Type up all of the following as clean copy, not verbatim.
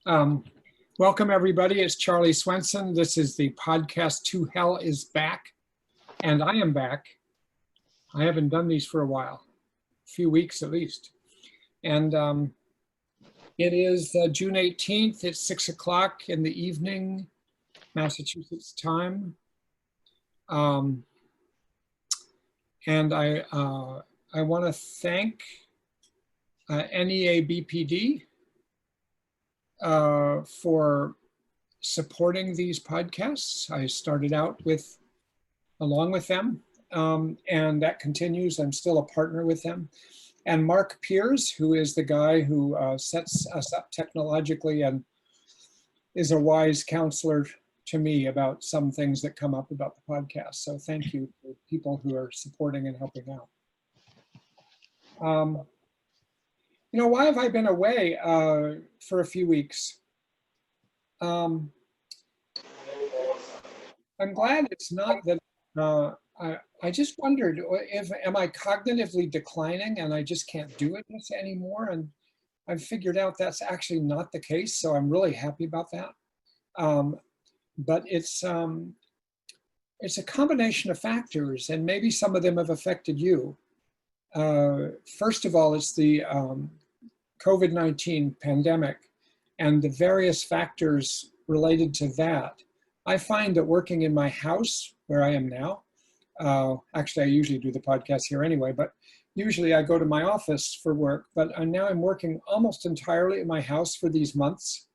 Um, Welcome, everybody. It's Charlie Swenson. This is the podcast To Hell is Back, and I am back. I haven't done these for a while, a few weeks at least. And it is June 18th. It's 6 o'clock in the evening, Massachusetts time. And I want to thank NEA BPD for supporting these podcasts. I started out along with them, and that continues. I'm still a partner with them. And Mark Piers, who is the guy who sets us up technologically and is a wise counselor to me about some things that come up about the podcast. So thank you to people who are supporting and helping out. Why have I been away for a few weeks? I'm glad it's not that I just wondered am I cognitively declining and I just can't do it anymore? And I've figured out that's actually not the case. So I'm really happy about that. But it's a combination of factors, and maybe some of them have affected you. First of all, it's the COVID-19 pandemic and the various factors related to that. I find that working in my house where I am now, actually I usually do the podcast here anyway, but usually I go to my office for work, but now I'm working almost entirely in my house for these months.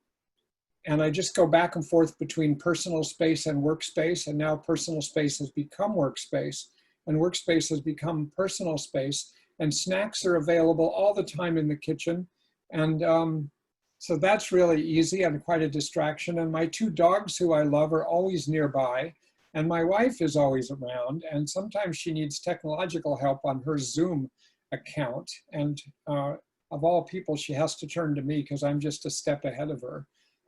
And I just go back and forth between personal space and workspace, and now personal space has become workspace, and workspace has become personal space, and snacks are available all the time in the kitchen. And so that's really easy and quite a distraction. And my two dogs who I love are always nearby, and my wife is always around, and sometimes she needs technological help on her Zoom account. And of all people, she has to turn to me because I'm just a step ahead of her.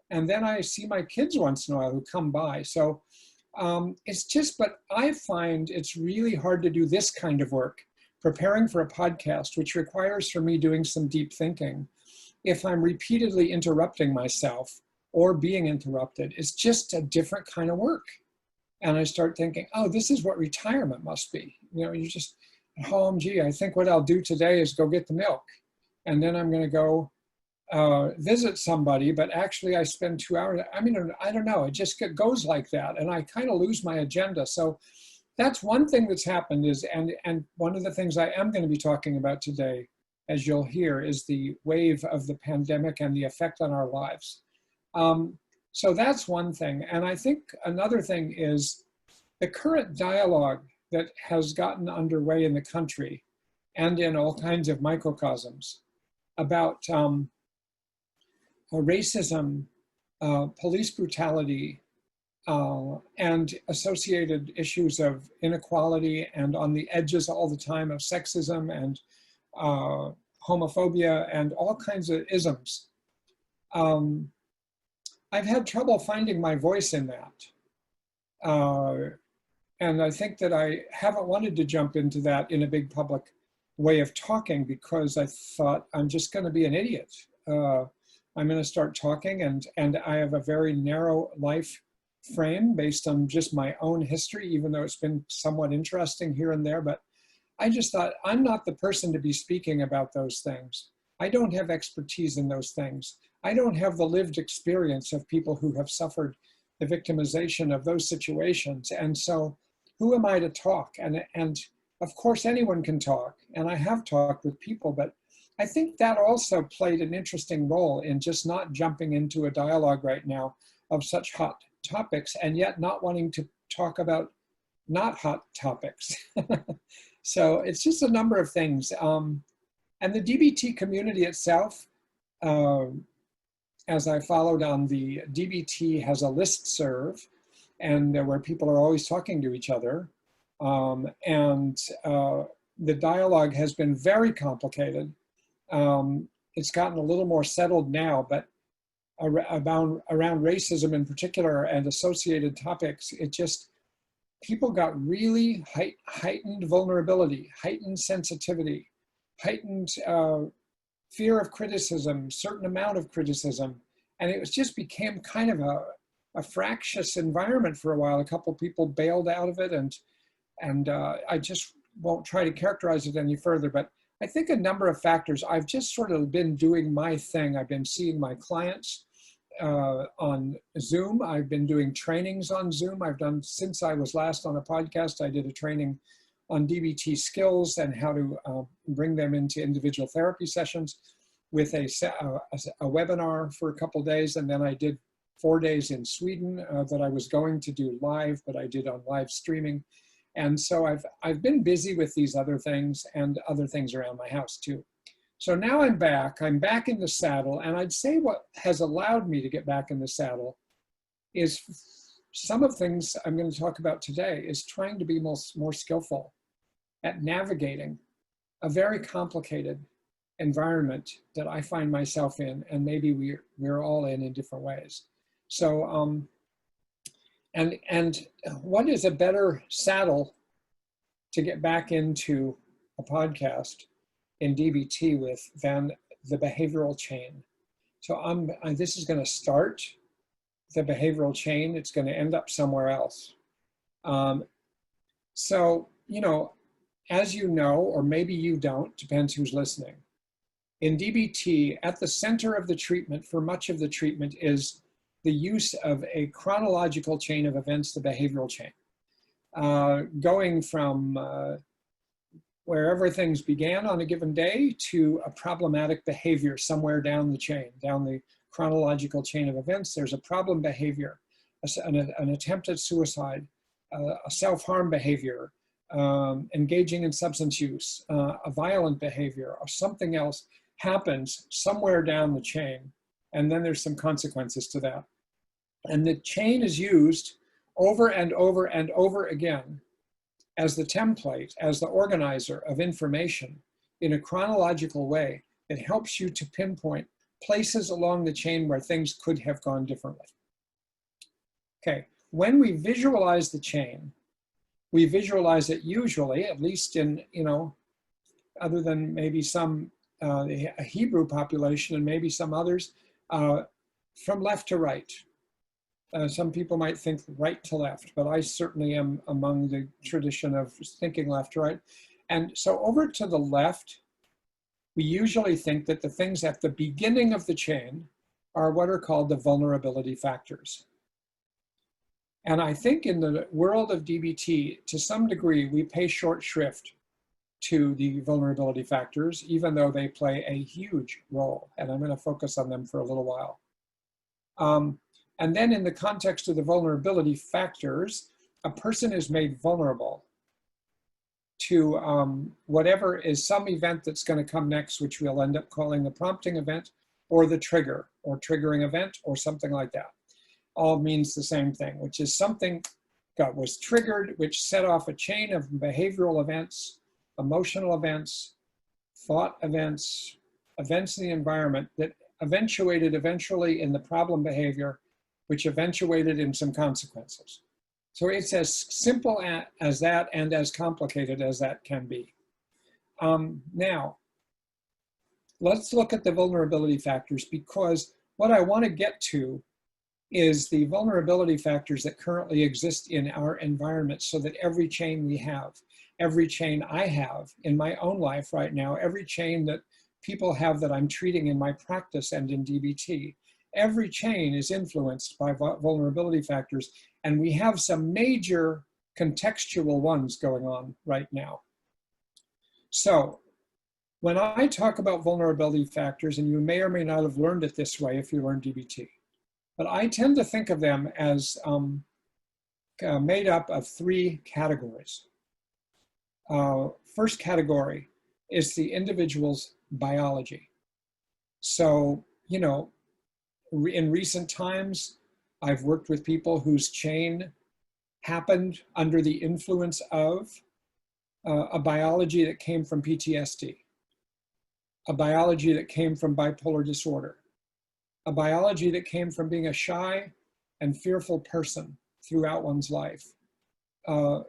And then I see my kids once in a while who come by. So but I find it's really hard to do this kind of work, preparing for a podcast, which requires for me doing some deep thinking. If I'm repeatedly interrupting myself or being interrupted, it's just a different kind of work. And I start thinking, oh, this is what retirement must be. You just at home, gee, I think what I'll do today is go get the milk. And then I'm going to go visit somebody, but actually I spend 2 hours. I don't know. It just goes like that. And I kind of lose my agenda. So that's one thing that's happened and one of the things I am going to be talking about today, as you'll hear, is the wave of the pandemic and the effect on our lives. So that's one thing. And I think another thing is the current dialogue that has gotten underway in the country and in all kinds of microcosms about racism, police brutality, and associated issues of inequality, and on the edges all the time of sexism and homophobia and all kinds of isms. I've had trouble finding my voice in that. And I think that I haven't wanted to jump into that in a big public way of talking because I thought I'm just going to be an idiot. I'm going to start talking, and I have a very narrow life frame based on just my own history, even though it's been somewhat interesting here and there. But I just thought, I'm not the person to be speaking about those things. I don't have expertise in those things. I don't have the lived experience of people who have suffered the victimization of those situations. And so who am I to talk? And of course, anyone can talk. And I have talked with people, but I think that also played an interesting role in just not jumping into a dialogue right now of such hot topics, and yet not wanting to talk about not hot topics. So it's just a number of things. And the DBT community itself, as I followed on the DBT has a listserv, and where people are always talking to each other. The dialogue has been very complicated. It's gotten a little more settled now, but around racism in particular and associated topics, people got really heightened vulnerability, heightened sensitivity, heightened fear of criticism, certain amount of criticism, And it was just became kind of a fractious environment for a while. A couple of people bailed out of it, and I just won't try to characterize it any further, but I think a number of factors. I've just sort of been doing my thing. I've been seeing my clients on Zoom. I've been doing trainings on Zoom. I've done, since I was last on a podcast, I did a training on DBT skills and how to bring them into individual therapy sessions with a webinar for a couple of days. And then I did 4 days in Sweden that I was going to do live, but I did on live streaming. And so I've been busy with these other things and other things around my house too. So now I'm back in the saddle, and I'd say what has allowed me to get back in the saddle is some of things I'm going to talk about today is trying to be more skillful at navigating a very complicated environment that I find myself in, and maybe we're all in different ways. So, and what is a better saddle to get back into a podcast in DBT with than the behavioral chain? So this is going to start the behavioral chain. It's going to end up somewhere else. So, you know, as you know, or maybe you don't, depends who's listening. In DBT, at the center of the treatment, for much of the treatment, is the use of a chronological chain of events, the behavioral chain, going from wherever things began on a given day to a problematic behavior somewhere down the chain, down the chronological chain of events. There's a problem behavior, an attempt at suicide, a self-harm behavior, engaging in substance use, a violent behavior, or something else happens somewhere down the chain, and then there's some consequences to that. And the chain is used over and over and over again as the template, as the organizer of information in a chronological way that helps you to pinpoint places along the chain where things could have gone differently. Okay, when we visualize the chain, we visualize it usually, at least in, you know, other than maybe some a Hebrew population and maybe some others, from left to right. Some people might think right to left, but I certainly am among the tradition of thinking left to right. And so over to the left, we usually think that the things at the beginning of the chain are what are called the vulnerability factors. And I think in the world of DBT, to some degree, we pay short shrift to the vulnerability factors, even though they play a huge role. And I'm going to focus on them for a little while. And then in the context of the vulnerability factors, a person is made vulnerable to whatever is some event that's going to come next, which we'll end up calling the prompting event or the trigger or triggering event or something like that. All means the same thing, which is something that was triggered, which set off a chain of behavioral events, emotional events, thought events, events in the environment that eventuated eventually in the problem behavior, which eventuated in some consequences. So it's as simple as that and as complicated as that can be. Now, let's look at the vulnerability factors, because what I want to get to is the vulnerability factors that currently exist in our environment, so that every chain we have, every chain I have in my own life right now, every chain that people have that I'm treating in my practice and in DBT, every chain is influenced by vulnerability factors, and we have some major contextual ones going on right now. So when I talk about vulnerability factors, and you may or may not have learned it this way if you learn DBT, but I tend to think of them as made up of 3 categories. First category is the individual's biology. So, you know, in recent times, I've worked with people whose chain happened under the influence of a biology that came from PTSD, a biology that came from bipolar disorder, a biology that came from being a shy and fearful person throughout one's life, a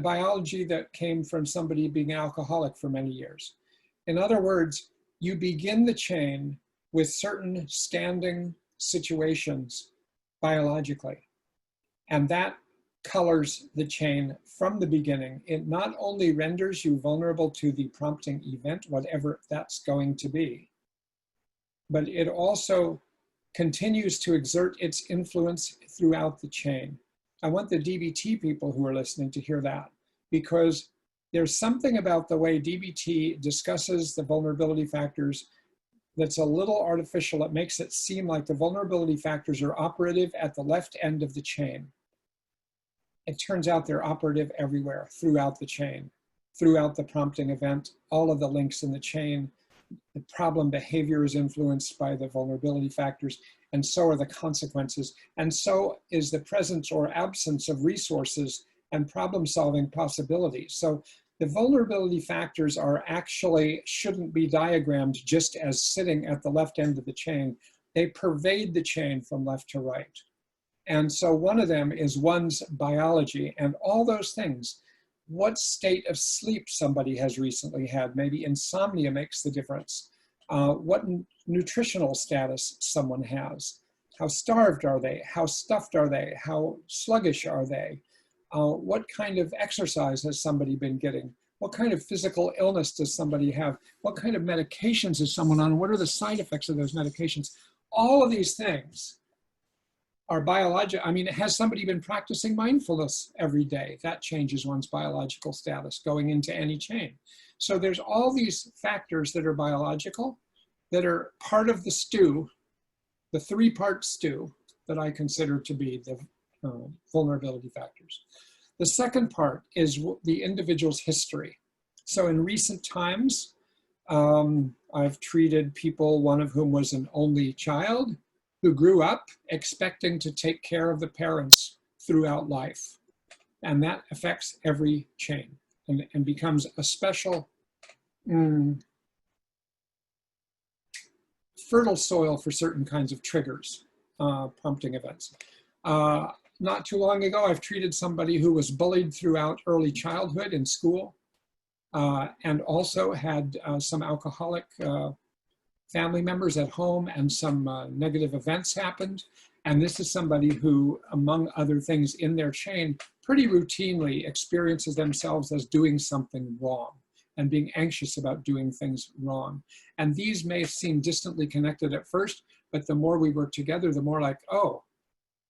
biology that came from somebody being an alcoholic for many years. In other words, you begin the chain with certain standing situations biologically. And that colors the chain from the beginning. It not only renders you vulnerable to the prompting event, whatever that's going to be, but it also continues to exert its influence throughout the chain. I want the DBT people who are listening to hear that, because there's something about the way DBT discusses the vulnerability factors that's a little artificial. It makes it seem like the vulnerability factors are operative at the left end of the chain. It turns out they're operative everywhere throughout the chain, throughout the prompting event, all of the links in the chain. The problem behavior is influenced by the vulnerability factors, and so are the consequences. And so is the presence or absence of resources and problem-solving possibilities. So the vulnerability factors are actually, shouldn't be diagrammed just as sitting at the left end of the chain. They pervade the chain from left to right. And so one of them is one's biology and all those things. What state of sleep somebody has recently had, maybe insomnia makes the difference. What nutritional status someone has. How starved are they? How stuffed are they? How sluggish are they? What kind of exercise has somebody been getting? What kind of physical illness does somebody have? What kind of medications is someone on? What are the side effects of those medications? All of these things are biological. I mean, has somebody been practicing mindfulness every day? That changes one's biological status going into any chain. So there's all these factors that are biological, that are part of the stew, the three-part stew that I consider to be the vulnerability factors. The second part is the individual's history. So in recent times, I've treated people, one of whom was an only child, who grew up expecting to take care of the parents throughout life. And that affects every chain and becomes a special fertile soil for certain kinds of triggers, prompting events. Not too long ago, I've treated somebody who was bullied throughout early childhood in school and also had some alcoholic family members at home, and some negative events happened. And this is somebody who, among other things in their chain, pretty routinely experiences themselves as doing something wrong and being anxious about doing things wrong. And these may seem distantly connected at first, but the more we work together, the more like, oh,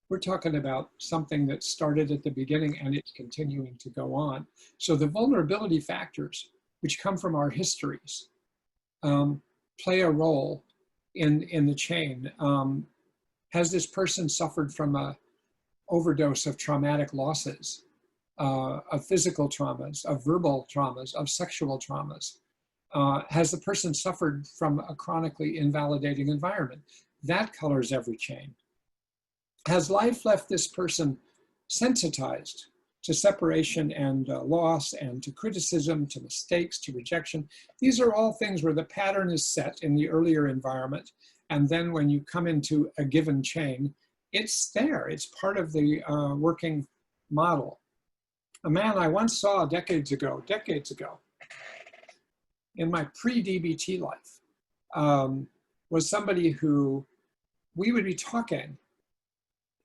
we're talking about something that started at the beginning and it's continuing to go on. So the vulnerability factors, which come from our histories, play a role in the chain. Has this person suffered from an overdose of traumatic losses, of physical traumas, of verbal traumas, of sexual traumas? Has the person suffered from a chronically invalidating environment? That colors every chain. Has life left this person sensitized to separation and loss, and to criticism, to mistakes, to rejection? These are all things where the pattern is set in the earlier environment. And then when you come into a given chain, it's there. It's part of the working model. A man I once saw decades ago, in my pre-DBT life, was somebody who we would be talking,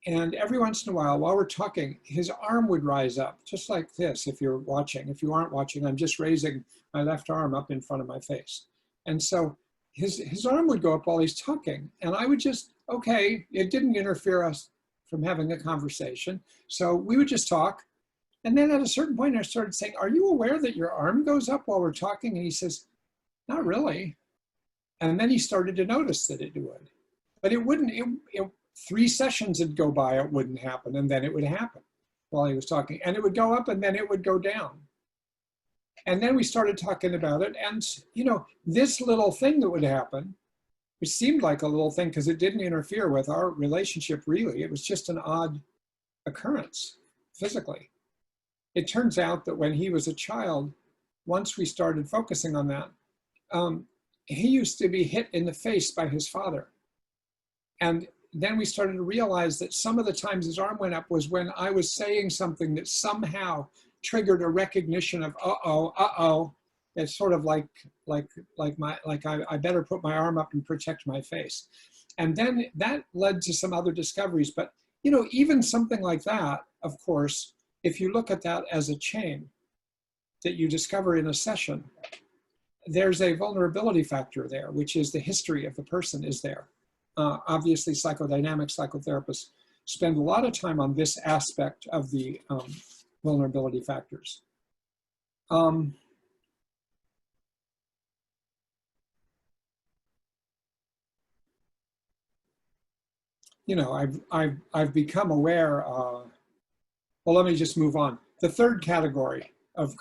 and every once in a while we're talking, his arm would rise up, just like this if you're watching. If you aren't watching, I'm just raising my left arm up in front of my face. And so his arm would go up while he's talking, and I would just, okay, it didn't interfere us from having a conversation. So we would just talk. And then at a certain point I started saying, are you aware that your arm goes up while we're talking? And he says, not really. And then he started to notice that it would. But it wouldn't, 3 sessions would go by, it wouldn't happen, and then it would happen while he was talking. And it would go up and then it would go down. And then we started talking about it, and you know, this little thing that would happen, which seemed like a little thing because it didn't interfere with our relationship really, it was just an odd occurrence physically. It turns out that when he was a child, once we started focusing on that, he used to be hit in the face by his father. And then we started to realize that some of the times his arm went up was when I was saying something that somehow triggered a recognition of, uh-oh. It's sort of like I better put my arm up and protect my face. And then that led to some other discoveries. But, you know, even something like that, of course, if you look at that as a chain that you discover in a session, there's a vulnerability factor there, which is the history of the person is there. Obviously, psychodynamic psychotherapists spend a lot of time on this aspect of the vulnerability factors. You know, I've become aware. Well, let me just move on. The third category of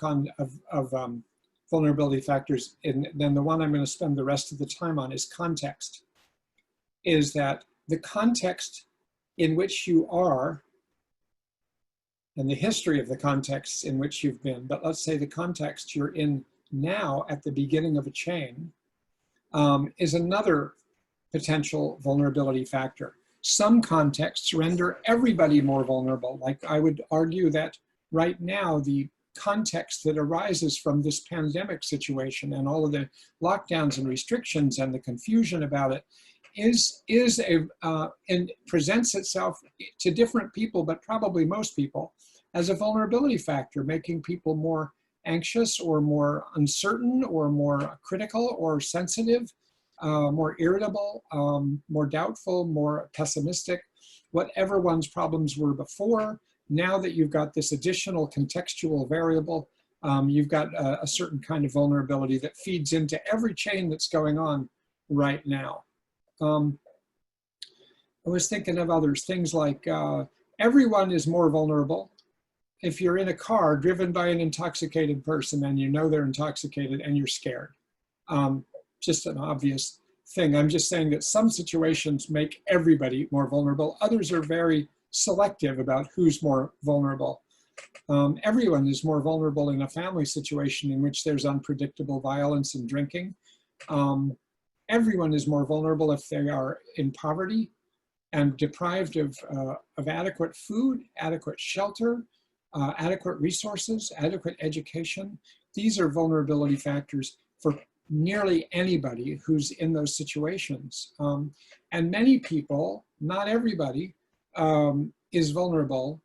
vulnerability factors, and then the one I'm going to spend the rest of the time on is context. Is that the context in which you are, and the history of the context in which you've been, but let's say the context you're in now at the beginning of a chain, is another potential vulnerability factor. Some contexts render everybody more vulnerable. Like I would argue that right now, the context that arises from this pandemic situation and all of the lockdowns and restrictions and the confusion about it and presents itself to different people, but probably most people, as a vulnerability factor, making people more anxious or more uncertain or more critical or sensitive, more irritable, more doubtful, more pessimistic, whatever one's problems were before. Now that you've got this additional contextual variable, you've got a certain kind of vulnerability that feeds into every chain that's going on right now. I was thinking of others, things like everyone is more vulnerable if you're in a car driven by an intoxicated person and you know they're intoxicated and you're scared. Just an obvious thing. I'm just saying that some situations make everybody more vulnerable. Others are very selective about who's more vulnerable. Everyone is more vulnerable in a family situation in which there's unpredictable violence and drinking. Everyone is more vulnerable if they are in poverty and deprived of adequate food, adequate shelter, adequate resources, adequate education. These are vulnerability factors for nearly anybody who's in those situations. And many people, not everybody, is vulnerable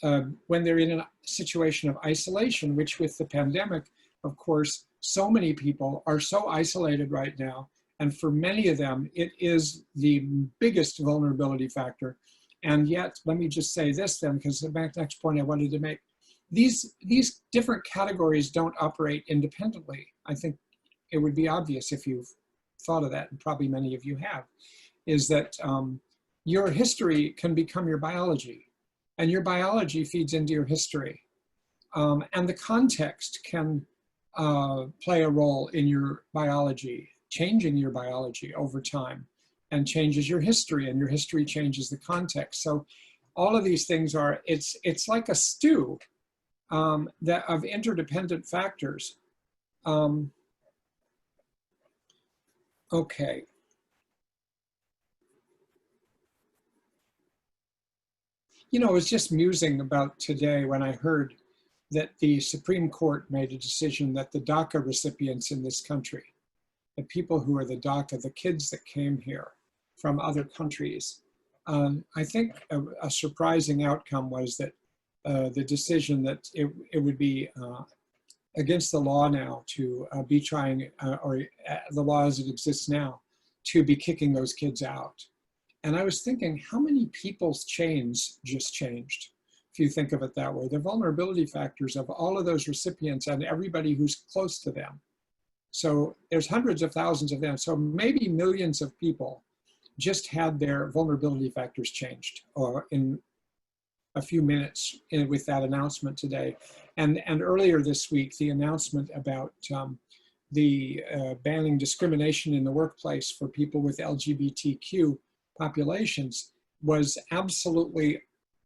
when they're in a situation of isolation, which with the pandemic, of course, so many people are so isolated right now. And for many of them, it is the biggest vulnerability factor. And yet, let me just say this then, because the next point I wanted to make, these different categories don't operate independently. I think it would be obvious if you've thought of that, and probably many of you have, is that your history can become your biology, and your biology feeds into your history. And the context can play a role in your biology, changing your biology over time, and changes your history, and your history changes the context. So all of these things are, it's like a stew that of interdependent factors. Okay. You know, I was just musing about today when I heard that the Supreme Court made a decision that the DACA recipients in this country, the people who are the DACA, the kids that came here from other countries, I think a surprising outcome was that the decision that it would be against the law now to be trying, or the law as it exists now, to be kicking those kids out. And I was thinking, how many people's chains just changed? If you think of it that way, the vulnerability factors of all of those recipients and everybody who's close to them. So there's hundreds of thousands of them. So maybe millions of people just had their vulnerability factors changed, or in a few minutes with that announcement today. And earlier this week, the announcement about the banning discrimination in the workplace for people with LGBTQ populations was absolutely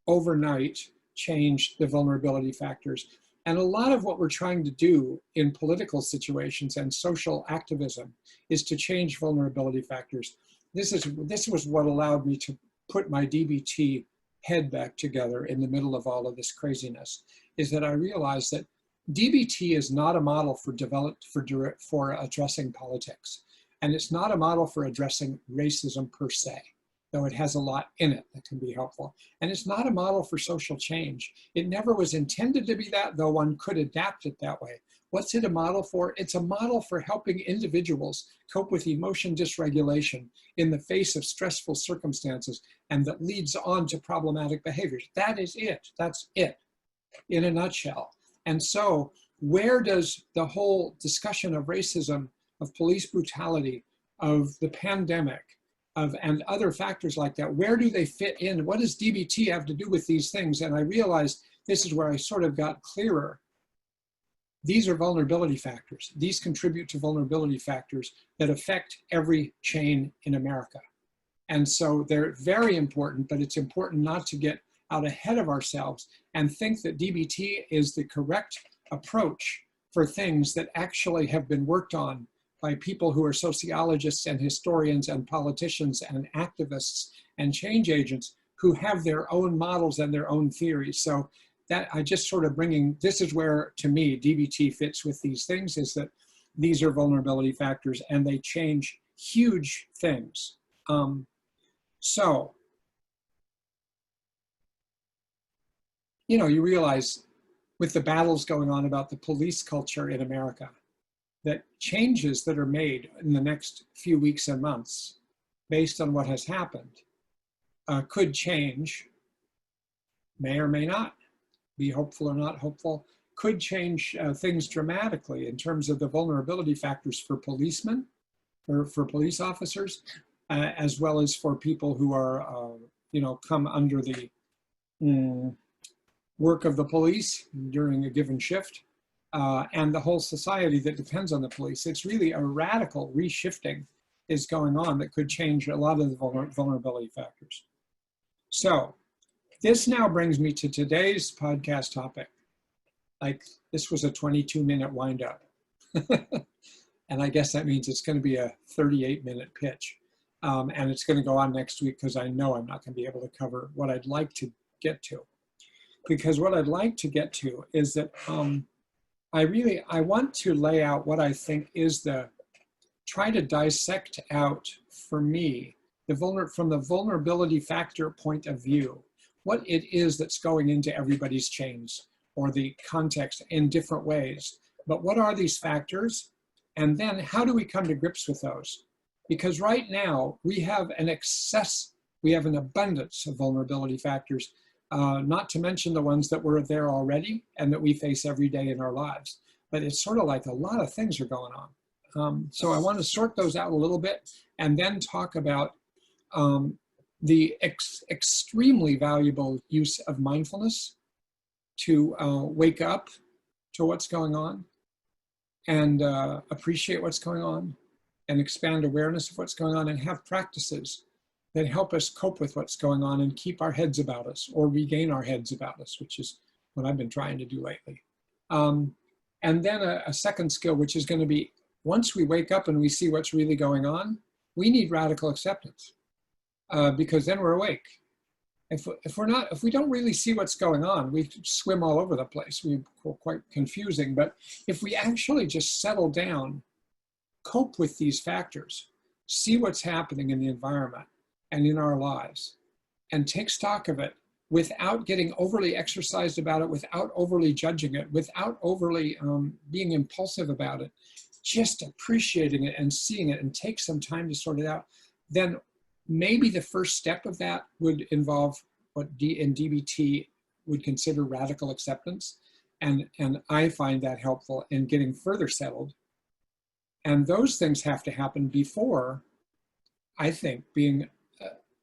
overnight changed the vulnerability factors. And a lot of what we're trying to do in political situations and social activism is to change vulnerability factors. This was what allowed me to put my DBT head back together in the middle of all of this craziness, is that I realized that DBT is not a model for addressing politics. And it's not a model for addressing racism per se, though it has a lot in it that can be helpful. And it's not a model for social change. It never was intended to be that, though one could adapt it that way. What's it a model for? It's a model for helping individuals cope with emotion dysregulation in the face of stressful circumstances, and that leads on to problematic behaviors. That is it. That's it in a nutshell. And so where does the whole discussion of racism, of police brutality, of the pandemic, and other factors like that, where do they fit in? What does DBT have to do with these things? And I realized this is where I sort of got clearer. These are vulnerability factors. These contribute to vulnerability factors that affect every chain in America. And so they're very important, but it's important not to get out ahead of ourselves and think that DBT is the correct approach for things that actually have been worked on by people who are sociologists and historians and politicians and activists and change agents who have their own models and their own theories. So that I just sort of bringing, this is where, to me, DBT fits with these things, is that these are vulnerability factors and they change huge things. So, you know, you realize with the battles going on about the police culture in America, that changes that are made in the next few weeks and months based on what has happened could change, may or may not, be hopeful or not hopeful, could change things dramatically in terms of the vulnerability factors for policemen, or for police officers, as well as for people who are, you know, come under the work of the police during a given shift, and the whole society that depends on the police. It's really a radical reshifting is going on that could change a lot of the vulnerability factors. So this now brings me to today's podcast topic. Like, this was a 22-minute wind-up. And I guess that means it's going to be a 38-minute pitch. And it's going to go on next week because I know I'm not going to be able to cover what I'd like to get to. Because what I'd like to get to is that I want to lay out what I think is try to dissect out for me, from the vulnerability factor point of view, what it is that's going into everybody's chains or the context in different ways. But what are these factors? And then how do we come to grips with those? Because right now we have an abundance of vulnerability factors, not to mention the ones that were there already and that we face every day in our lives. But it's sort of like a lot of things are going on. So I want to sort those out a little bit and then talk about the extremely valuable use of mindfulness to wake up to what's going on and appreciate what's going on and expand awareness of what's going on, and have practices that help us cope with what's going on and keep our heads about us, or regain our heads about us, which is what I've been trying to do lately. And then a second skill, which is going to be, once we wake up and we see what's really going on, we need radical acceptance, because then we're awake. If we don't really see what's going on, we swim all over the place. We're quite confusing. But if we actually just settle down, cope with these factors, see what's happening in the environment and in our lives, and take stock of it without getting overly exercised about it, without overly judging it, without overly being impulsive about it, just appreciating it and seeing it and take some time to sort it out, then maybe the first step of that would involve what in DBT would consider radical acceptance. And I find that helpful in getting further settled. And those things have to happen before, I think, being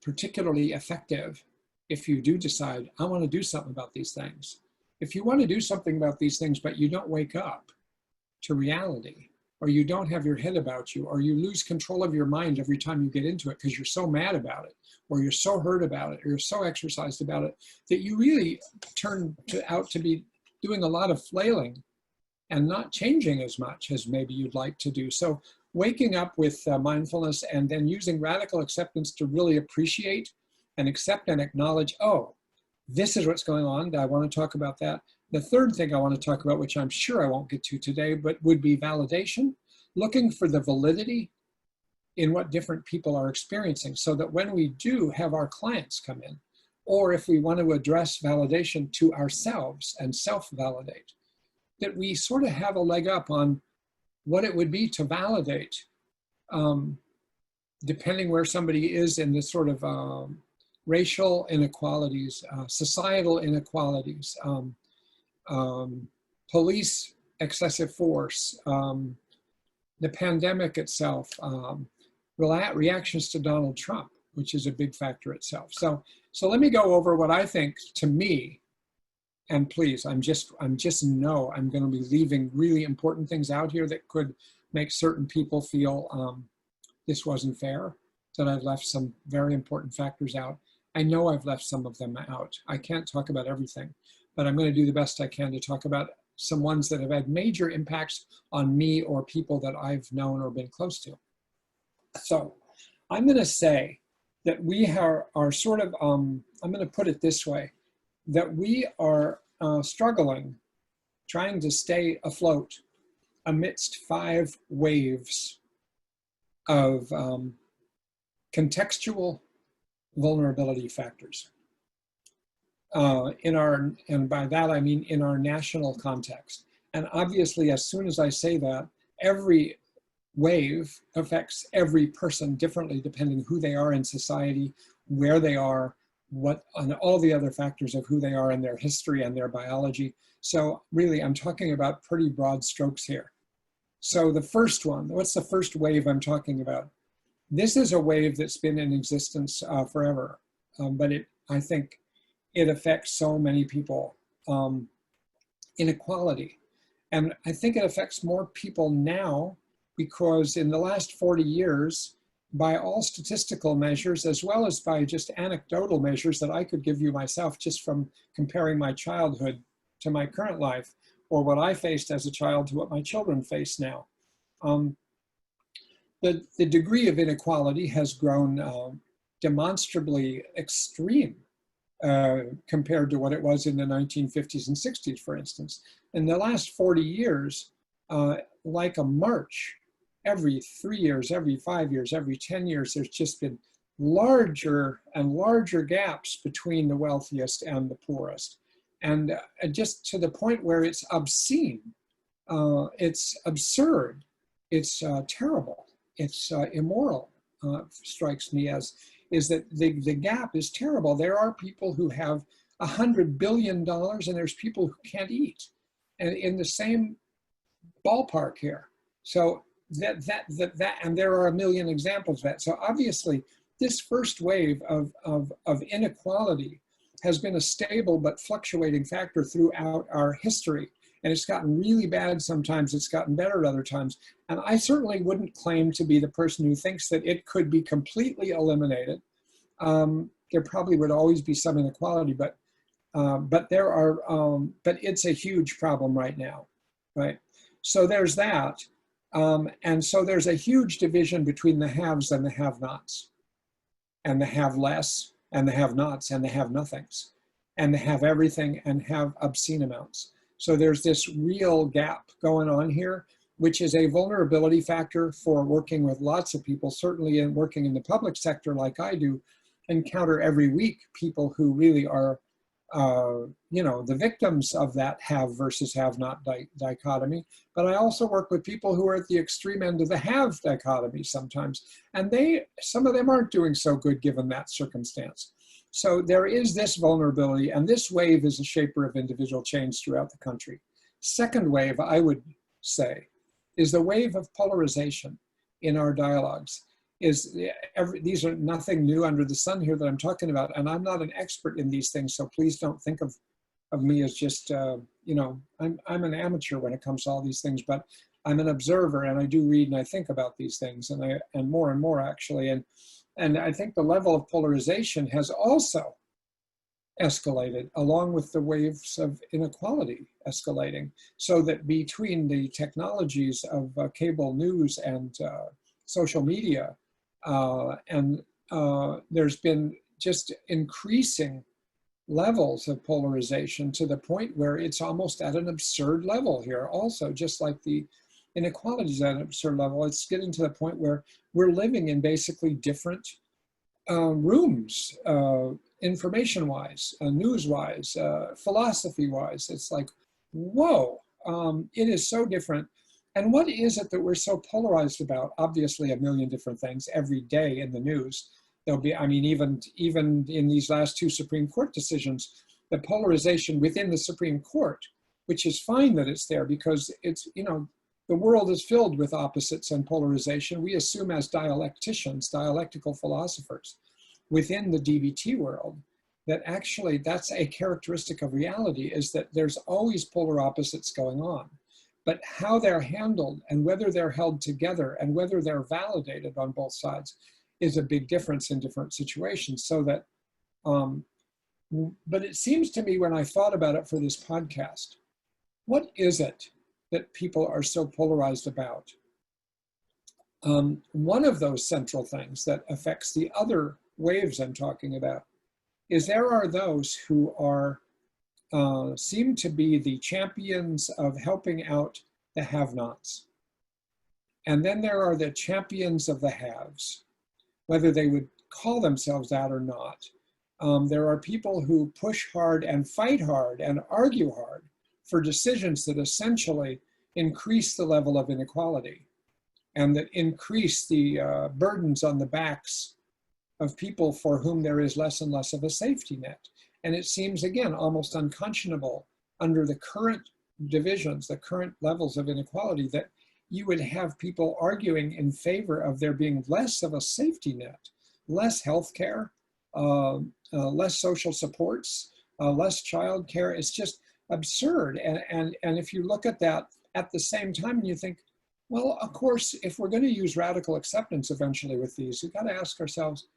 particularly effective if you do decide, I want to do something about these things. If you want to do something about these things, but you don't wake up to reality, or you don't have your head about you, or you lose control of your mind every time you get into it because you're so mad about it, or you're so hurt about it, or you're so exercised about it, that you really turn out to be doing a lot of flailing and not changing as much as maybe you'd like to do. So waking up with mindfulness and then using radical acceptance to really appreciate and accept and acknowledge, oh, this is what's going on. I want to talk about that. The third thing I want to talk about, which I'm sure I won't get to today, but would be validation, looking for the validity in what different people are experiencing, so that when we do have our clients come in, or if we want to address validation to ourselves and self-validate, that we sort of have a leg up on what it would be to validate, depending where somebody is in this sort of racial inequalities, societal inequalities, police excessive force, the pandemic itself, reactions to Donald Trump, which is a big factor itself. So let me go over what I think, to me, and please, I'm just know I'm going to be leaving really important things out here that could make certain people feel this wasn't fair, that I've left some very important factors out. I know I've left some of them out. I can't talk about everything, but I'm going to do the best I can to talk about some ones that have had major impacts on me or people that I've known or been close to. So I'm going to say that we are sort of, I'm going to put it this way, that we are struggling, trying to stay afloat amidst 5 waves of contextual vulnerability factors. And by that I mean in our national context. And obviously, as soon as I say that, every wave affects every person differently, depending who they are in society, where they are, and all the other factors of who they are and their history and their biology. So really, I'm talking about pretty broad strokes here. So the first one, what's the first wave I'm talking about? This is a wave that's been in existence forever, but I think it affects so many people. Inequality. And I think it affects more people now because in the last 40 years, by all statistical measures, as well as by just anecdotal measures that I could give you myself just from comparing my childhood to my current life, or what I faced as a child to what my children face now. The degree of inequality has grown demonstrably extreme compared to what it was in the 1950s and 60s, for instance. In the last 40 years, like a march, every 3 years, every 5 years, every 10 years, there's just been larger and larger gaps between the wealthiest and the poorest. And just to the point where it's obscene, it's absurd, it's terrible, it's immoral, strikes me as, is that the gap is terrible. There are people who have $100 billion and there's people who can't eat, and in the same ballpark here. So and there are a million examples of that. So obviously this first wave of inequality has been a stable but fluctuating factor throughout our history. And it's gotten really bad sometimes, it's gotten better at other times. And I certainly wouldn't claim to be the person who thinks that it could be completely eliminated. There probably would always be some inequality, but it's a huge problem right now, right? So there's that. And so there's a huge division between the haves and the have-nots, and the have less, and the have-nots, and the have-nothings, and the have everything and have obscene amounts. So there's this real gap going on here, which is a vulnerability factor for working with lots of people, certainly in working in the public sector like I do, encounter every week people who really are, the victims of that have versus have not dichotomy. But I also work with people who are at the extreme end of the have dichotomy sometimes. And some of them aren't doing so good given that circumstance. So there is this vulnerability, and this wave is a shaper of individual change throughout the country. Second wave, I would say, is the wave of polarization in our dialogues. These are nothing new under the sun here that I'm talking about, and I'm not an expert in these things, so please don't think of me as just, I'm an amateur when it comes to all these things, but I'm an observer, and I do read and I think about these things, and more actually, and I think the level of polarization has also escalated along with the waves of inequality escalating, so that between the technologies of cable news and social media, there's been just increasing levels of polarization to the point where it's almost at an absurd level here also, just like the inequalities at a certain level. It's getting to the point where we're living in basically different rooms, information-wise, news-wise, philosophy-wise. It's like, whoa, it is so different. And what is it that we're so polarized about? Obviously, a million different things every day in the news. There'll be, I mean, even in these last two Supreme Court decisions, the polarization within the Supreme Court, which is fine that it's there because it's, you know, the world is filled with opposites and polarization. We assume as dialecticians, dialectical philosophers within the DBT world, that actually that's a characteristic of reality, is that there's always polar opposites going on. But how they're handled and whether they're held together and whether they're validated on both sides is a big difference in different situations. So that, but it seems to me when I thought about it for this podcast, what is it that people are so polarized about? One of those central things that affects the other waves I'm talking about is there are those who are seem to be the champions of helping out the have-nots. And then there are the champions of the haves, whether they would call themselves that or not. There are people who push hard and fight hard and argue hard for decisions that essentially increase the level of inequality and that increase the burdens on the backs of people for whom there is less and less of a safety net. And it seems, again, almost unconscionable under the current divisions, the current levels of inequality, that you would have people arguing in favor of there being less of a safety net, less health care, less social supports, less child care. It's just absurd. And if you look at that at the same time and you think, well, of course, if we're going to use radical acceptance eventually with these, we've got to ask ourselves,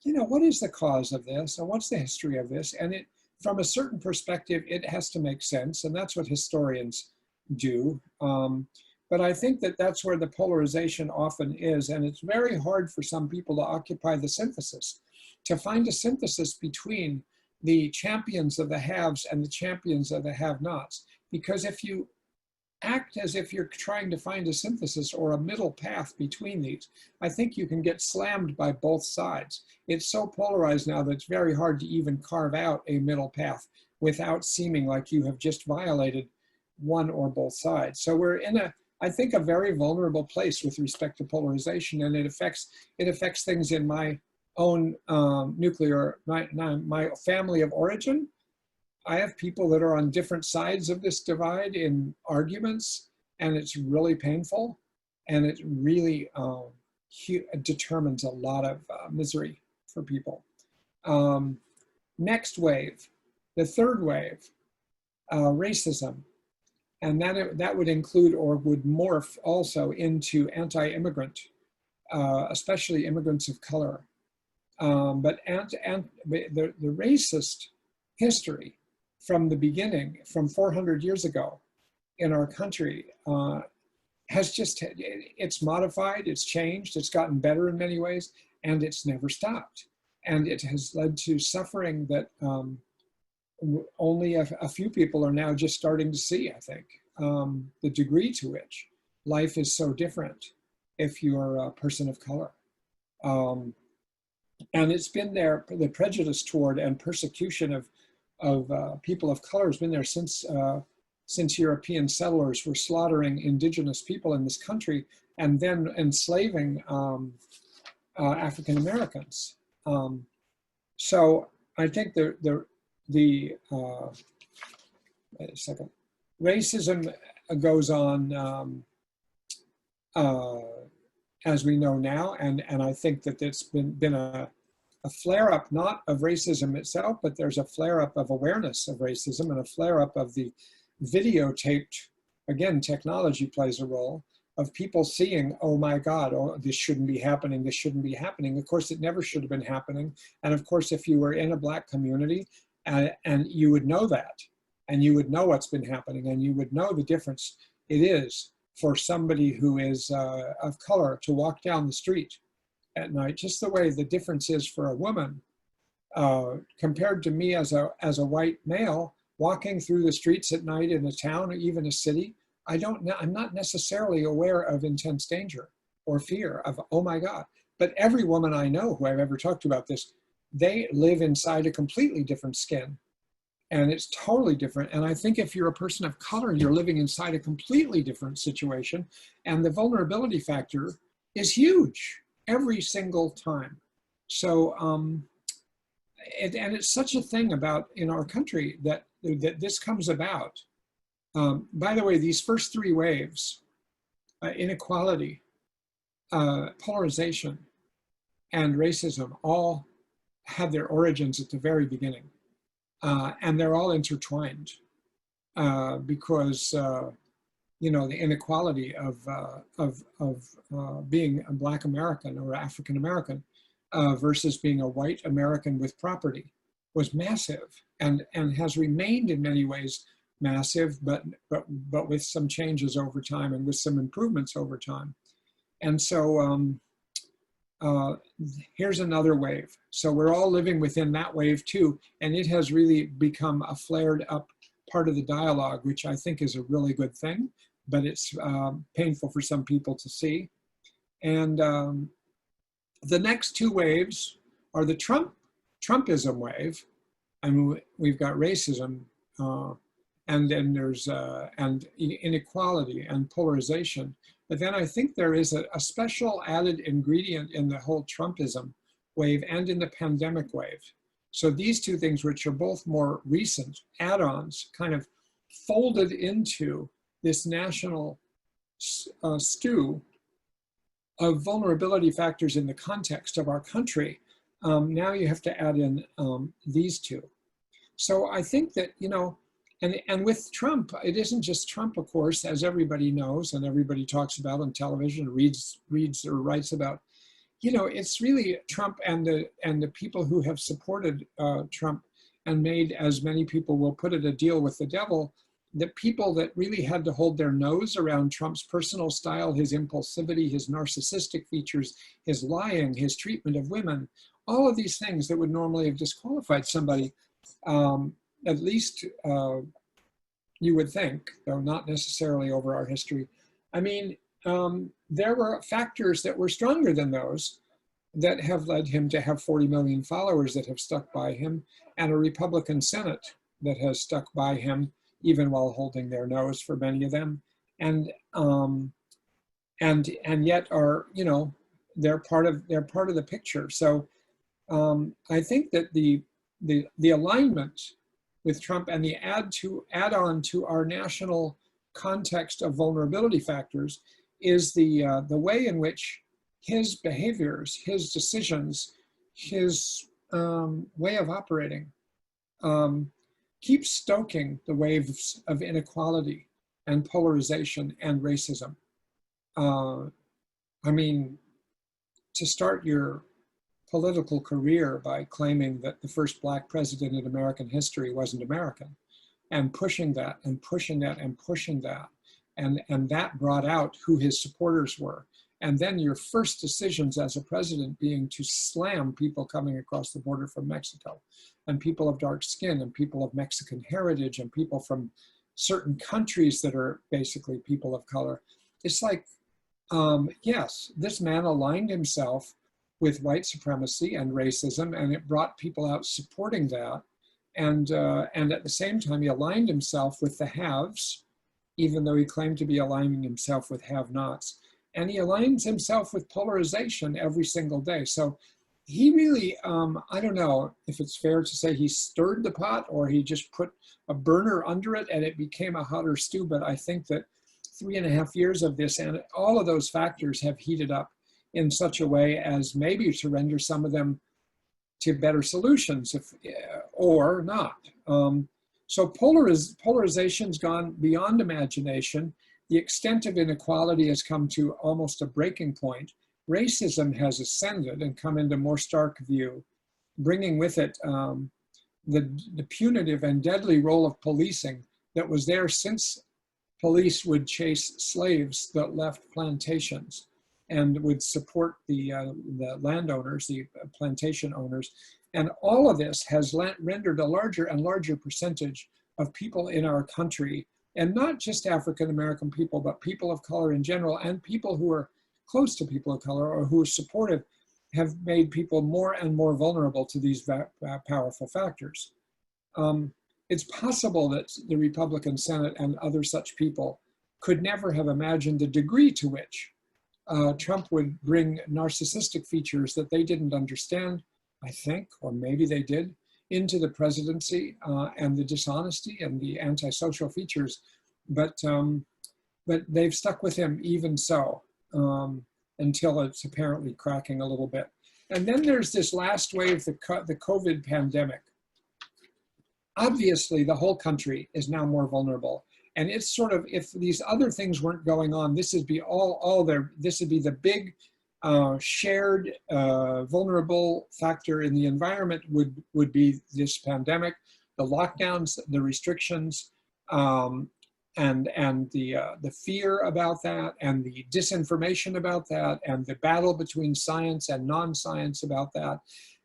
you know, what is the cause of this and what's the history of this? And it, from a certain perspective, it has to make sense, and that's what historians do. But I think that that's where the polarization often is, and it's very hard for some people to occupy the synthesis, to find a synthesis between the champions of the haves and the champions of the have-nots. Because if you act as if you're trying to find a synthesis or a middle path between these, I think you can get slammed by both sides. It's so polarized now that it's very hard to even carve out a middle path without seeming like you have just violated one or both sides. So we're in a, I think, a very vulnerable place with respect to polarization, and it affects things in my own my family of origin. I have people that are on different sides of this divide in arguments, and it's really painful, and it really determines a lot of misery for people. Next wave, the third wave, racism, and that would include or would morph also into anti-immigrant, especially immigrants of color. But the racist history from the beginning, from 400 years ago in our country, has just, it's modified, it's changed, it's gotten better in many ways, and it's never stopped. And it has led to suffering that only a few people are now just starting to see, I think, the degree to which life is so different if you're a person of color. And it's been there, the prejudice toward and persecution of people of color has been there since European settlers were slaughtering indigenous people in this country and then enslaving African Americans. So I think wait a second, racism goes on as we know now, and I think that it's been a flare-up, not of racism itself, but there's a flare-up of awareness of racism and a flare-up of the videotaped, again, technology plays a role, of people seeing, oh my God, oh, this shouldn't be happening, this shouldn't be happening. Of course, it never should have been happening. And of course, if you were in a Black community, and you would know that, and you would know what's been happening, and you would know the difference it is for somebody who is of color to walk down the street at night, just the way the difference is for a woman compared to me as a white male walking through the streets at night in a town or even a city. I'm not necessarily aware of intense danger or fear of, oh my God. But every woman I know who I've ever talked to about this, they live inside a completely different skin. And it's totally different. And I think if you're a person of color, you're living inside a completely different situation. And the vulnerability factor is huge every single time. So, and it's such a thing about in our country that this comes about. By the way, these first three waves, inequality, polarization, and racism all had their origins at the very beginning. And they're all intertwined because, you know, the inequality of being a Black American or African American versus being a white American with property was massive and has remained in many ways massive, but with some changes over time and with some improvements over time. And so here's another wave. So we're all living within that wave too, and it has really become a flared up part of the dialogue, which I think is a really good thing, but it's painful for some people to see. And the next two waves are the Trumpism wave, and we've got racism, and then there's and inequality and polarization. But then I think there is a special added ingredient in the whole Trumpism wave and in the pandemic wave. So these two things, which are both more recent add-ons, kind of folded into this national stew of vulnerability factors in the context of our country. Now you have to add in these two. So I think that, you know, and with Trump, it isn't just Trump, of course, as everybody knows and everybody talks about on television, reads or writes about. You know, it's really Trump and the people who have supported Trump and made, as many people will put it, a deal with the devil. The people that really had to hold their nose around Trump's personal style, his impulsivity, his narcissistic features, his lying, his treatment of women, all of these things that would normally have disqualified somebody. At least you would think, though not necessarily over our history. I mean, there were factors that were stronger than those that have led him to have 40 million followers that have stuck by him, and a Republican Senate that has stuck by him, even while holding their nose for many of them, and yet are, you know, they're part of the picture. So I think that the alignment with Trump and the add-on to our national context of vulnerability factors is the way in which his behaviors, his decisions, his way of operating keeps stoking the waves of inequality and polarization and racism. I mean, to start your political career by claiming that the first Black president in American history wasn't American, and pushing that and pushing that and pushing that, and that brought out who his supporters were. And then your first decisions as a president being to slam people coming across the border from Mexico, and people of dark skin, and people of Mexican heritage, and people from certain countries that are basically people of color. It's like, yes, this man aligned himself with white supremacy and racism, and it brought people out supporting that. And at the same time, he aligned himself with the haves, even though he claimed to be aligning himself with have-nots. And he aligns himself with polarization every single day. So he really, I don't know if it's fair to say he stirred the pot or he just put a burner under it and it became a hotter stew, but I think that 3.5 years of this and all of those factors have heated up in such a way as maybe to render some of them to better solutions, or not. So polarization's gone beyond imagination. The extent of inequality has come to almost a breaking point. Racism has ascended and come into more stark view, bringing with it the punitive and deadly role of policing that was there since police would chase slaves that left plantations and would support the landowners, the plantation owners. And all of this has rendered a larger and larger percentage of people in our country And not just African American people, but people of color in general, and people who are close to people of color or who are supportive, have made people more and more vulnerable to these powerful factors. It's possible that the Republican Senate and other such people could never have imagined the degree to which Trump would bring narcissistic features that they didn't understand, I think, or maybe they did, into the presidency, and the dishonesty and the antisocial features, but they've stuck with him even so, until it's apparently cracking a little bit. And then there's this last wave, the COVID pandemic. Obviously, the whole country is now more vulnerable. And it's sort of, if these other things weren't going on, this would be this would be the big shared vulnerable factor in the environment would be this pandemic, the lockdowns, the restrictions, and the fear about that, and the disinformation about that, and the battle between science and non-science about that,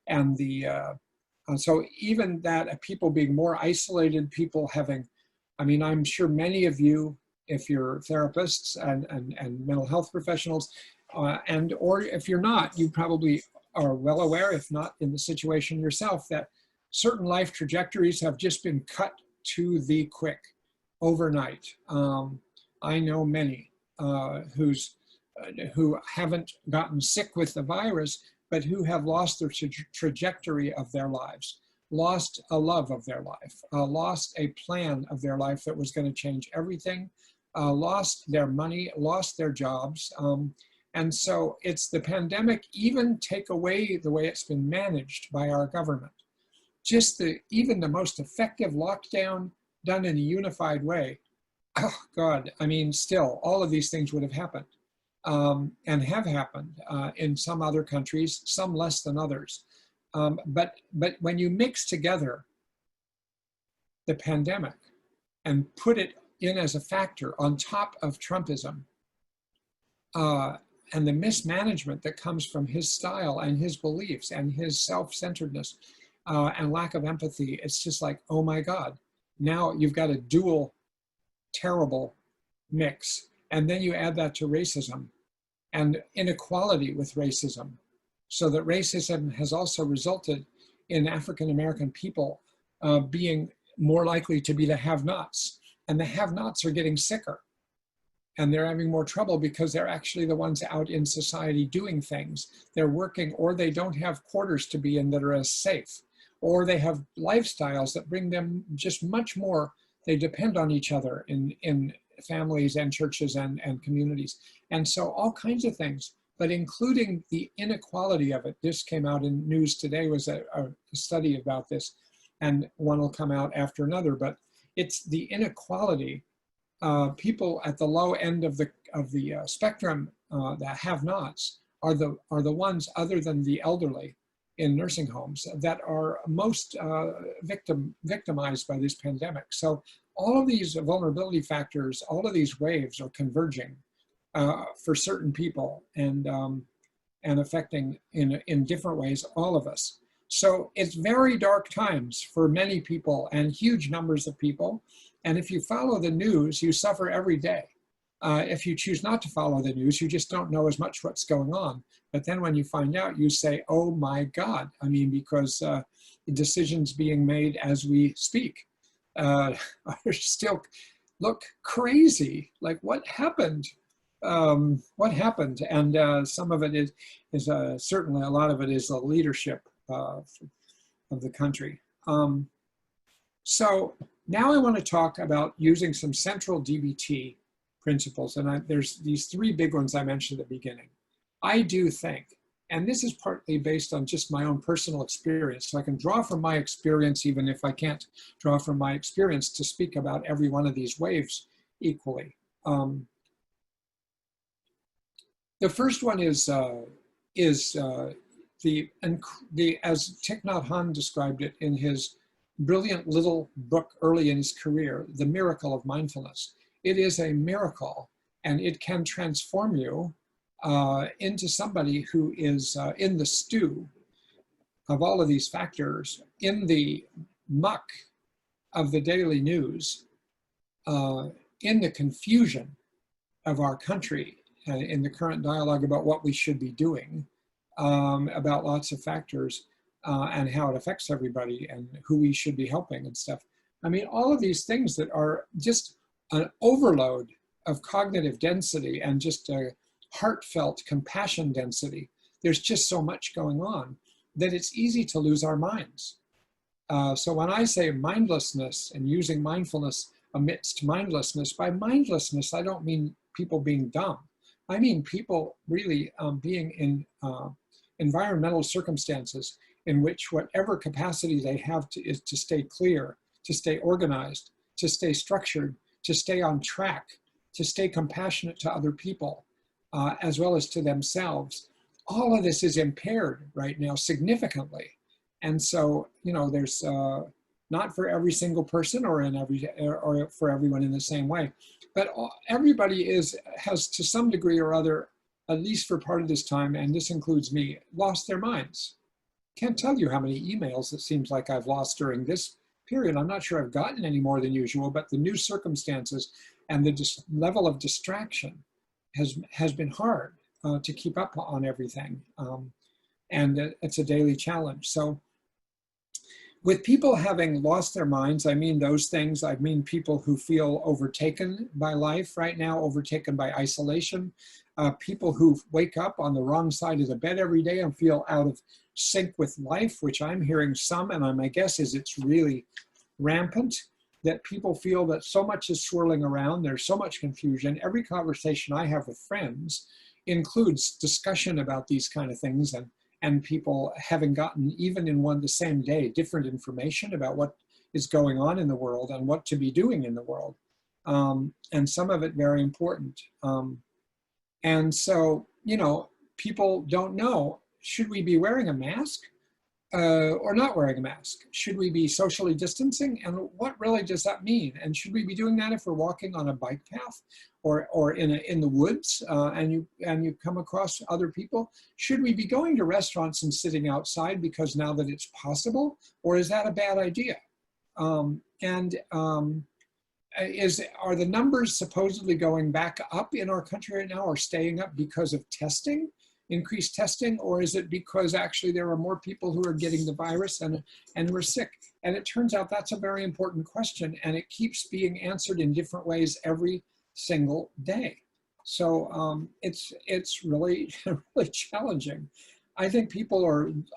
and so even that, people being more isolated, people having, I mean, I'm sure many of you, if you're therapists and mental health professionals, or if you're not, you probably are well aware, if not in the situation yourself, that certain life trajectories have just been cut to the quick overnight. I know many who haven't gotten sick with the virus, but who have lost their trajectory of their lives, lost a love of their life, lost a plan of their life that was going to change everything, lost their money, lost their jobs. And so it's the pandemic, even take away the way it's been managed by our government. Just even the most effective lockdown done in a unified way, oh God, I mean, still, all of these things would have happened, and have happened in some other countries, some less than others. But when you mix together the pandemic and put it in as a factor on top of Trumpism, and the mismanagement that comes from his style and his beliefs and his self-centeredness and lack of empathy, it's just like, oh my God, now you've got a dual terrible mix. And then you add that to racism and inequality with racism, so that racism has also resulted in African-American people being more likely to be the have-nots. And the have-nots are getting sicker. And they're having more trouble because they're actually the ones out in society doing things. They're working, or they don't have quarters to be in that are as safe, or they have lifestyles that bring them just much more. They depend on each other in families and churches and communities. And so all kinds of things, but including the inequality of it. This came out in news today, was a study about this, and one will come out after another, but it's the inequality. People at the low end of the spectrum, that have-nots, are the ones, other than the elderly in nursing homes, that are most victimized by this pandemic. So all of these vulnerability factors, all of these waves are converging for certain people, and affecting in different ways all of us. So it's very dark times for many people and huge numbers of people. And if you follow the news, you suffer every day. If you choose not to follow the news, you just don't know as much what's going on. But then when you find out, you say, oh my God. I mean, because decisions being made as we speak are still look crazy. Like, what happened? What happened? And some of it is certainly, a lot of it is the leadership of the country. So now I want to talk about using some central DBT principles. And there's these three big ones I mentioned at the beginning. I do think, and this is partly based on just my own personal experience, so I can draw from my experience, even if I can't draw from my experience to speak about every one of these waves equally. The first one is as Thich Nhat Hanh described it in his brilliant little book early in his career, The Miracle of Mindfulness. It is a miracle, and it can transform you into somebody who is in the stew of all of these factors, in the muck of the daily news, in the confusion of our country, in the current dialogue about what we should be doing, about lots of factors, and how it affects everybody and who we should be helping and stuff. I mean, all of these things that are just an overload of cognitive density and just a heartfelt compassion density. There's just so much going on that it's easy to lose our minds. So when I say mindlessness and using mindfulness amidst mindlessness, by mindlessness, I don't mean people being dumb. I mean people really being in environmental circumstances in which whatever capacity they have is to stay clear, to stay organized, to stay structured, to stay on track, to stay compassionate to other people, as well as to themselves. All of this is impaired right now significantly. And so, you know, there's not for every single person or for everyone in the same way, but everybody has to some degree or other, at least for part of this time, and this includes me, lost their minds. Can't tell you how many emails it seems like I've lost during this period. I'm not sure I've gotten any more than usual, but the new circumstances and the level of distraction has been hard to keep up on everything. And it's a daily challenge. So with people having lost their minds, I mean those things. I mean people who feel overtaken by life right now, overtaken by isolation, people who wake up on the wrong side of the bed every day and feel out of sync with life, which I'm hearing some, and my guess is it's really rampant, that people feel that so much is swirling around, there's so much confusion. Every conversation I have with friends includes discussion about these kind of things, and people having gotten, even in the same day, different information about what is going on in the world and what to be doing in the world. And some of it very important. And so, you know, people don't know, should we be wearing a mask or not wearing a mask? Should we be socially distancing? And what really does that mean? And should we be doing that if we're walking on a bike path or in the woods and you come across other people? Should we be going to restaurants and sitting outside because now that it's possible, or is that a bad idea? Are the numbers supposedly going back up in our country right now, or staying up because of testing, increased testing, or is it because actually there are more people who are getting the virus and we're sick? And it turns out that's a very important question, and it keeps being answered in different ways every single day. So it's really, really challenging. I think people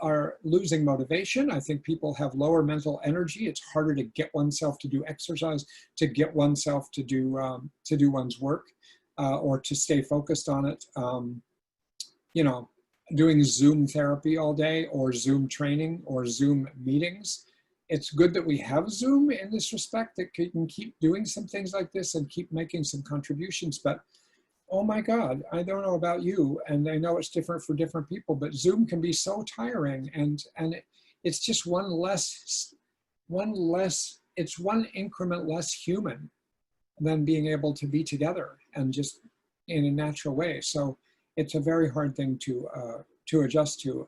are losing motivation. I think people have lower mental energy. It's harder to get oneself to do exercise, to get oneself to do one's work, or to stay focused on it. You know, doing Zoom therapy all day, or Zoom training, or Zoom meetings. It's good that we have Zoom in this respect, that can keep doing some things like this and keep making some contributions. But oh my God, I don't know about you, and I know it's different for different people, but Zoom can be so tiring, and it's just it's one increment less human than being able to be together and just in a natural way. So it's a very hard thing to adjust to.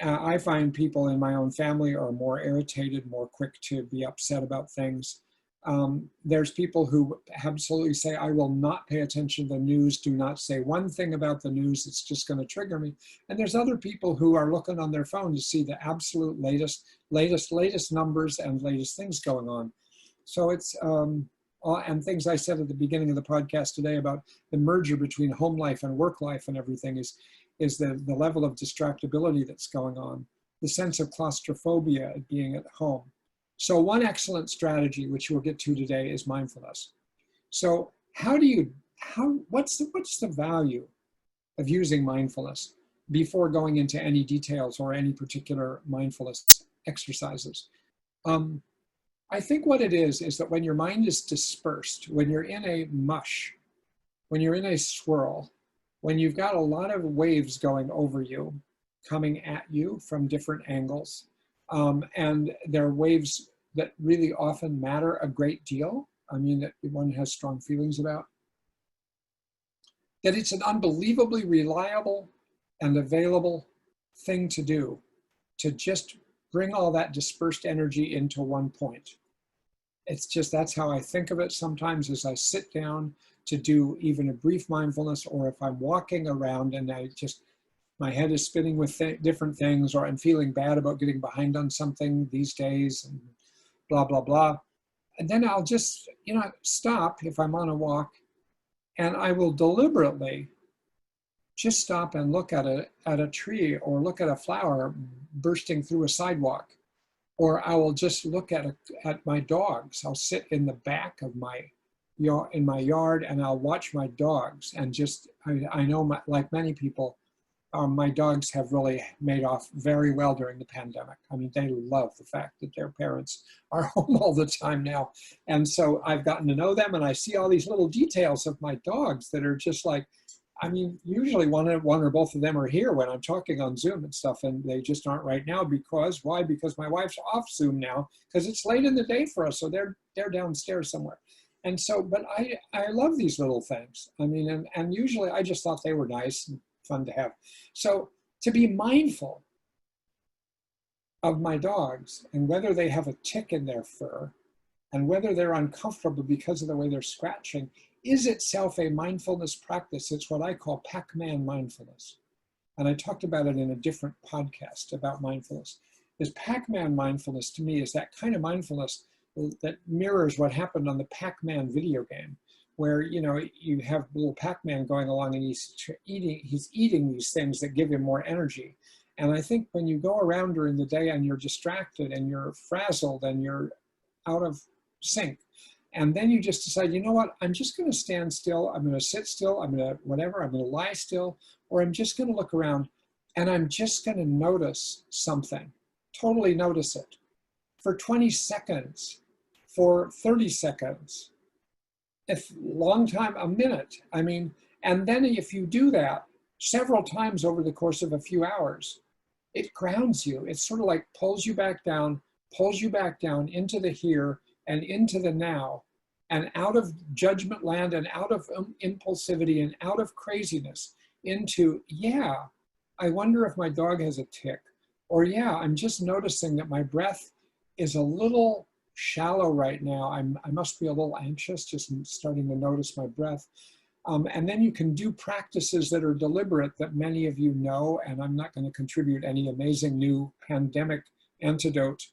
I find people in my own family are more irritated, more quick to be upset about things. There's people who absolutely say, I will not pay attention to the news, do not say one thing about the news, it's just going to trigger me. And there's other people who are looking on their phone to see the absolute latest numbers and latest things going on. So it's, and things I said at the beginning of the podcast today about the merger between home life and work life and everything is the level of distractibility that's going on, the sense of claustrophobia at being at home. So one excellent strategy, which we'll get to today, is mindfulness. So what's the value of using mindfulness before going into any details or any particular mindfulness exercises? I think what it is that when your mind is dispersed, when you're in a mush, when you're in a swirl, when you've got a lot of waves going over you, coming at you from different angles, and they're waves that really often matter a great deal, I mean, that one has strong feelings about, that it's an unbelievably reliable and available thing to do, to just bring all that dispersed energy into one point. it's just, that's how I think of it sometimes as I sit down to do even a brief mindfulness, or if I'm walking around and my head is spinning with different things, or I'm feeling bad about getting behind on something these days and blah, blah, blah. And then I'll just, stop if I'm on a walk, and I will deliberately just stop and look at a tree, or look at a flower bursting through a sidewalk. Or I will just look at my dogs. I'll sit in the back of in my yard, and I'll watch my dogs. And just, I know, like many people, my dogs have really made off very well during the pandemic. I mean, they love the fact that their parents are home all the time now. And so I've gotten to know them, and I see all these little details of my dogs that are just like, I mean, usually one or both of them are here when I'm talking on Zoom and stuff, and they just aren't right now. Why? Because my wife's off Zoom now, because it's late in the day for us, so they're downstairs somewhere. And so, but I love these little things. I mean, and usually I just thought they were nice and fun to have. So to be mindful of my dogs, and whether they have a tick in their fur, and whether they're uncomfortable because of the way they're scratching, is itself a mindfulness practice. It's what I call Pac-Man Mindfulness. And I talked about it in a different podcast about mindfulness. This Pac-Man Mindfulness, to me, is that kind of mindfulness that mirrors what happened on the Pac-Man video game, where you have little Pac-Man going along, and he's eating these things that give him more energy. And I think when you go around during the day and you're distracted and you're frazzled and you're out of sync, and then you just decide, you know what, I'm just going to stand still, I'm going to sit still, I'm going to lie still, or I'm just going to look around, and I'm just going to notice something, totally notice it, for 20 seconds, for 30 seconds, if long time, a minute. I mean, and then if you do that several times over the course of a few hours, it grounds you. It sort of like pulls you back down into the here and into the now, and out of judgment land and out of impulsivity and out of craziness into, yeah, I wonder if my dog has a tick, or yeah, I'm just noticing that my breath is a little shallow right now. I must be a little anxious, just starting to notice my breath. And then you can do practices that are deliberate that many of you know, and I'm not going to contribute any amazing new pandemic antidote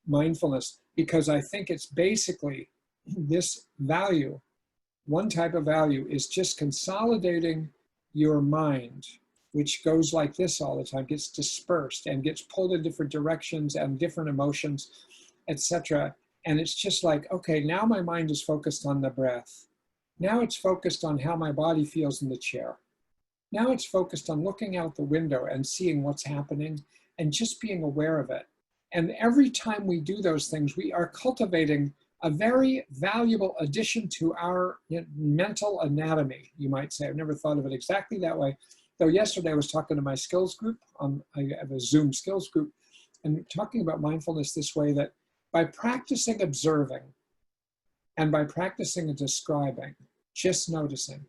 mindfulness, because I think it's basically this value. One type of value is just consolidating your mind, which goes like this all the time, gets dispersed and gets pulled in different directions and different emotions, etc. And it's just like, okay, now my mind is focused on the breath. Now it's focused on how my body feels in the chair. Now it's focused on looking out the window and seeing what's happening and just being aware of it. And every time we do those things, we are cultivating a very valuable addition to our mental anatomy, you might say. I've never thought of it exactly that way. Though yesterday I was talking to my skills group, I have a Zoom skills group, and talking about mindfulness this way, that by practicing observing and by practicing describing, just noticing,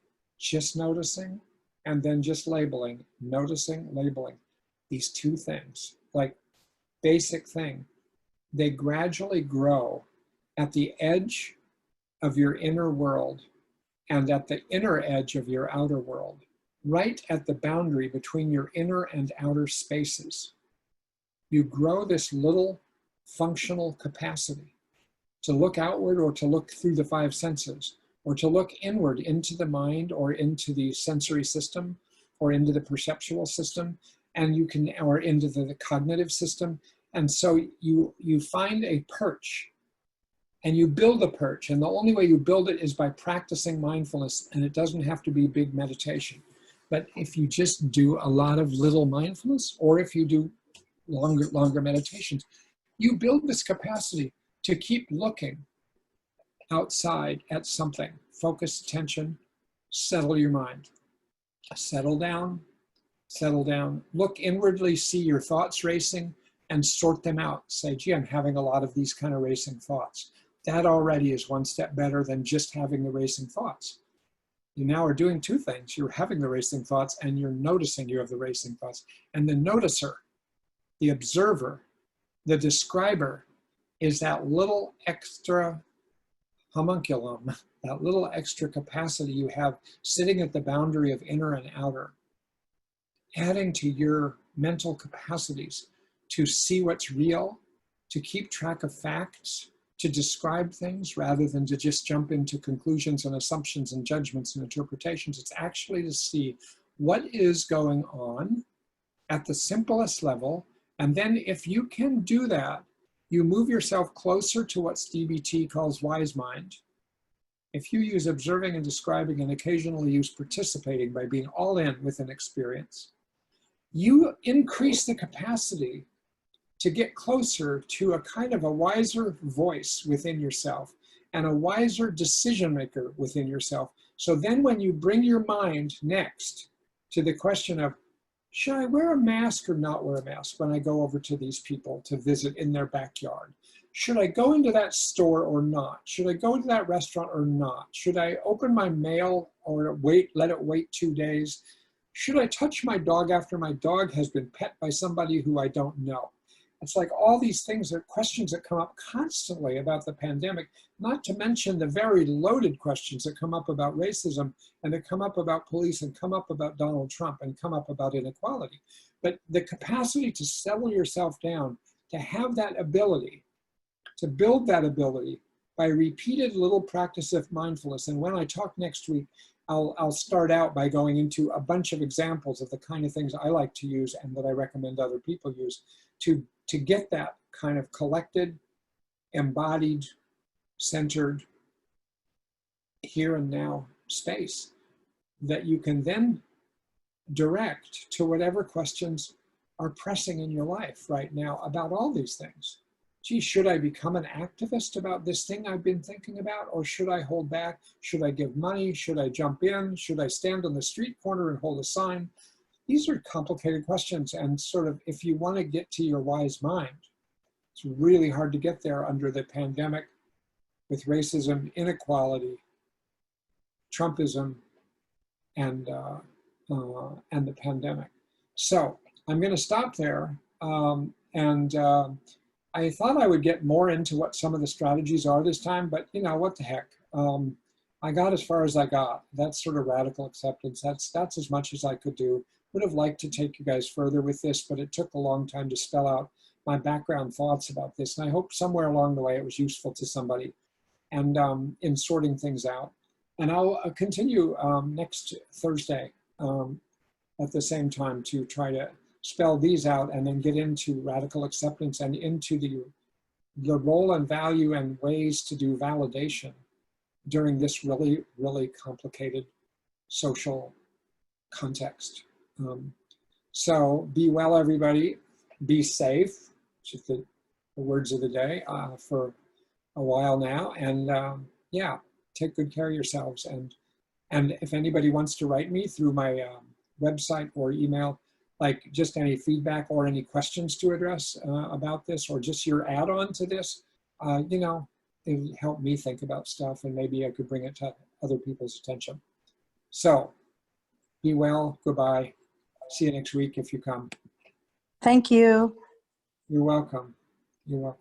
and then just labeling, noticing, labeling, these two things, like basic thing, they gradually grow at the edge of your inner world and at the inner edge of your outer world, right at the boundary between your inner and outer spaces. You grow this little functional capacity to look outward, or to look through the five senses, or to look inward into the mind, or into the sensory system, or into the perceptual system, and you can, or into the cognitive system. And so you find a perch, and you build a perch, and the only way you build it is by practicing mindfulness, and it doesn't have to be big meditation. But if you just do a lot of little mindfulness, or if you do longer meditations, you build this capacity to keep looking outside at something. Focus attention, settle your mind. Settle down, look inwardly, see your thoughts racing, and sort them out. Say, gee, I'm having a lot of these kind of racing thoughts. That already is one step better than just having the racing thoughts. You now are doing two things. You're having the racing thoughts, and you're noticing you have the racing thoughts. And the noticer, the observer, the describer, is that little extra homunculum, that little extra capacity you have sitting at the boundary of inner and outer, adding to your mental capacities to see what's real, to keep track of facts, to describe things rather than to just jump into conclusions and assumptions and judgments and interpretations. It's actually to see what is going on at the simplest level. And then if you can do that, you move yourself closer to what DBT calls wise mind. If you use observing and describing and occasionally use participating by being all in with an experience, you increase the capacity to get closer to a kind of a wiser voice within yourself and a wiser decision maker within yourself. So then when you bring your mind next to the question of, should I wear a mask or not wear a mask when I go over to these people to visit in their backyard? Should I go into that store or not? Should I go to that restaurant or not? Should I open my mail or let it wait 2 days? Should I touch my dog after my dog has been pet by somebody who I don't know? It's like all these things are questions that come up constantly about the pandemic, not to mention the very loaded questions that come up about racism and that come up about police and come up about Donald Trump and come up about inequality. But the capacity to settle yourself down, to have that ability, to build that ability by repeated little practice of mindfulness. And when I talk next week, I'll start out by going into a bunch of examples of the kind of things I like to use and that I recommend other people use to get that kind of collected, embodied, centered, here and now space that you can then direct to whatever questions are pressing in your life right now about all these things. Gee, should I become an activist about this thing I've been thinking about, or should I hold back? Should I give money? Should I jump in? Should I stand on the street corner and hold a sign? These are complicated questions, and sort of if you want to get to your wise mind, it's really hard to get there under the pandemic with racism, inequality, Trumpism, and the pandemic. So I'm going to stop there, I thought I would get more into what some of the strategies are this time, but you know, what the heck. I got as far as I got. That's sort of radical acceptance. That's as much as I could do. Would have liked to take you guys further with this, but it took a long time to spell out my background thoughts about this. And I hope somewhere along the way it was useful to somebody and in sorting things out. And I'll continue next Thursday at the same time to try to spell these out and then get into radical acceptance and into the role and value and ways to do validation during this really, really complicated social context. So be well, everybody. Be safe, which is the words of the day for a while now. And yeah, take good care of yourselves. And if anybody wants to write me through my website or email, like just any feedback or any questions to address about this, or just your add-on to this, you know, it would help me think about stuff and maybe I could bring it to other people's attention. So be well, goodbye. See you next week if you come. Thank you. You're welcome. You're welcome.